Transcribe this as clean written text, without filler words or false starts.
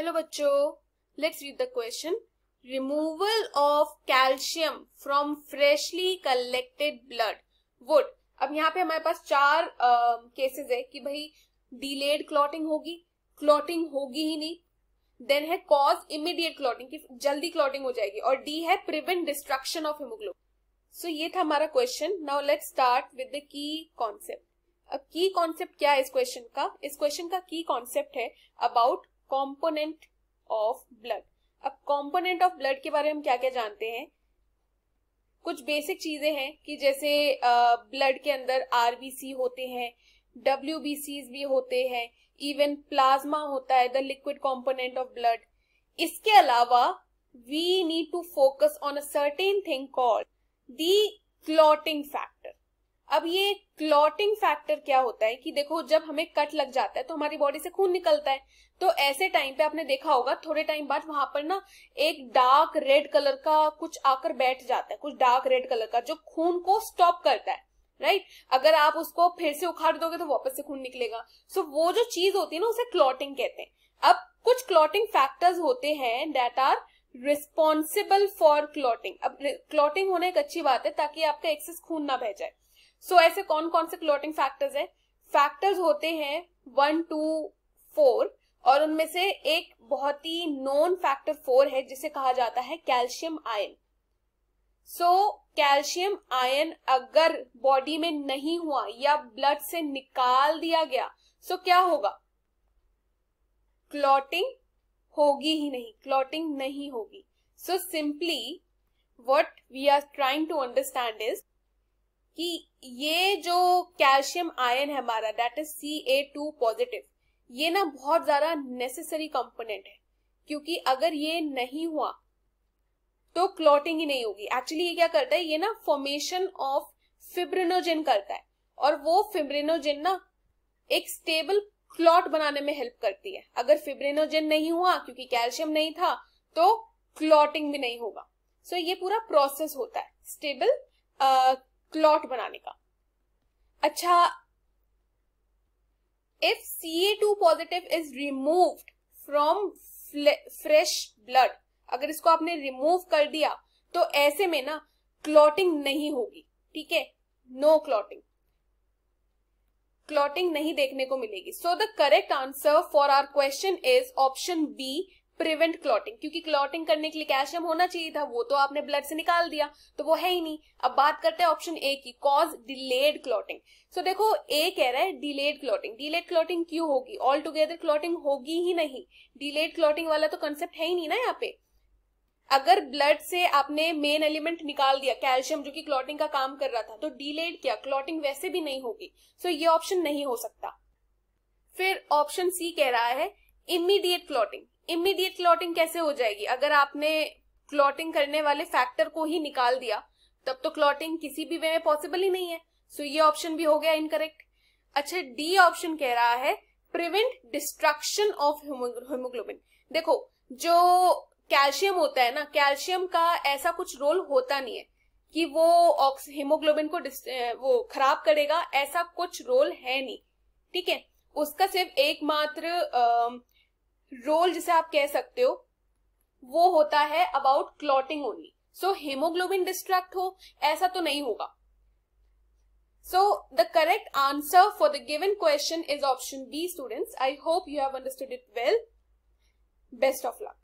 Hello बच्चों, let's read the question. Removal of calcium from freshly collected blood would. अब यहाँ पे हमारे पास चार केसेस है कि भाई डिलेड क्लॉटिंग होगी, क्लॉटिंग होगी ही नहीं, देन है कॉज इमीडिएट क्लॉटिंग की जल्दी क्लॉटिंग हो जाएगी, और डी है प्रिवेंट डिस्ट्रक्शन ऑफ हीमोग्लोबिन. सो ये था हमारा question. Now let's start with the key concept. अब की कॉन्सेप्ट क्या है इस क्वेश्चन का? इस क्वेश्चन का की कॉन्सेप्ट है अबाउट कंपोनेंट ऑफ ब्लड. अब कंपोनेंट ऑफ ब्लड के बारे में हम क्या क्या जानते हैं? कुछ बेसिक चीजें हैं कि जैसे ब्लड के अंदर आरबीसी होते हैं, डब्ल्यूबीसीज भी होते हैं, इवन प्लाज्मा होता है, the liquid component of blood. इसके अलावा we need to focus on a certain thing called the clotting factor. अब ये क्लॉटिंग फैक्टर क्या होता है कि देखो, जब हमें कट लग जाता है तो हमारी बॉडी से खून निकलता है, तो ऐसे टाइम पे आपने देखा होगा थोड़े टाइम बाद वहां पर ना एक डार्क रेड कलर का कुछ आकर बैठ जाता है, कुछ डार्क रेड कलर का जो खून को स्टॉप करता है, राइट? अगर आप उसको फिर से उखाड़ दोगे तो वापस से खून निकलेगा. सो वो जो चीज होती है ना, उसे क्लॉटिंग कहते हैं. अब कुछ क्लॉटिंग फैक्टर्स होते हैं that are responsible for clotting. अब क्लॉटिंग होना एक अच्छी बात है ताकि आपका एक्सेस खून ना बह जाए. सो ऐसे कौन कौन से क्लॉटिंग फैक्टर्स है? फैक्टर्स होते हैं 1, 2, 4, और उनमें से एक बहुत ही नोन फैक्टर 4 है जिसे कहा जाता है calcium ion. So calcium ion अगर बॉडी में नहीं हुआ या ब्लड से निकाल दिया गया, सो क्या होगा? क्लॉटिंग होगी ही नहीं, क्लॉटिंग नहीं होगी. So simply what we are trying to understand is कि ये जो कैल्शियम आयन है हमारा, दैट इज Ca2 पॉजिटिव, ये ना बहुत ज्यादा नेसेसरी कंपोनेंट है, क्योंकि अगर ये नहीं हुआ तो क्लॉटिंग ही नहीं होगी. एक्चुअली ये क्या करता है? ये ना फॉर्मेशन ऑफ फिब्रिनोजेन करता है, और वो फिब्रिनोजेन ना एक स्टेबल क्लॉट बनाने में हेल्प करती है. अगर फिब्रिनोजेन नहीं हुआ क्योंकि कैल्शियम नहीं था तो क्लॉटिंग भी नहीं होगा. सो ये पूरा प्रोसेस होता है स्टेबल क्लॉट बनाने का. अच्छा, if Ca2 positive is removed from fresh blood, अगर इसको आपने रिमूव कर दिया तो ऐसे में ना क्लॉटिंग नहीं होगी. ठीक है, नो क्लॉटिंग, क्लॉटिंग नहीं देखने को मिलेगी. So the correct answer for our question is option B, prevent clotting. क्योंकि क्लॉटिंग करने के लिए कैल्शियम होना चाहिए था, वो तो आपने ब्लड से निकाल दिया, तो वो है ही नहीं. अब बात करते हैं ऑप्शन ए की, कॉज डिलेड क्लॉटिंग. सो देखो, ए कह रहा है डिलेड क्लॉटिंग. डिलेड क्लॉटिंग क्यों होगी? ऑल टुगेदर क्लॉटिंग होगी ही नहीं. डिलेड क्लॉटिंग वाला तो कंसेप्ट है ही नहीं ना यहाँ पे. अगर ब्लड से आपने मेन एलिमेंट निकाल दिया कैल्शियम, जो कि क्लॉटिंग का काम कर रहा था, तो डिलेड क्या, क्लॉटिंग वैसे भी नहीं होगी. सो ये ऑप्शन नहीं हो सकता. फिर ऑप्शन सी कह रहा है इमीडिएट क्लॉटिंग. इमीडिएट क्लॉटिंग कैसे हो जाएगी? अगर आपने क्लॉटिंग करने वाले फैक्टर को ही निकाल दिया तब तो क्लॉटिंग किसी भी वे में पॉसिबल ही नहीं है. सो ये ऑप्शन भी हो गया इनकरेक्ट. अच्छा, डी ऑप्शन कह रहा है प्रिवेंट डिस्ट्रक्शन ऑफ हीमोग्लोबिन. देखो, जो कैल्शियम होता है ना, कैल्शियम का ऐसा कुछ रोल होता नहीं है कि वो हीमोग्लोबिन को वो खराब करेगा, ऐसा कुछ रोल है नहीं. ठीक है, उसका सिर्फ एकमात्र रोल जिसे आप कह सकते हो वो होता है about clotting only. So haemoglobin distract हो ऐसा तो नहीं होगा. So the correct answer for the given question is option B, students. I hope you have understood it well. Best of luck.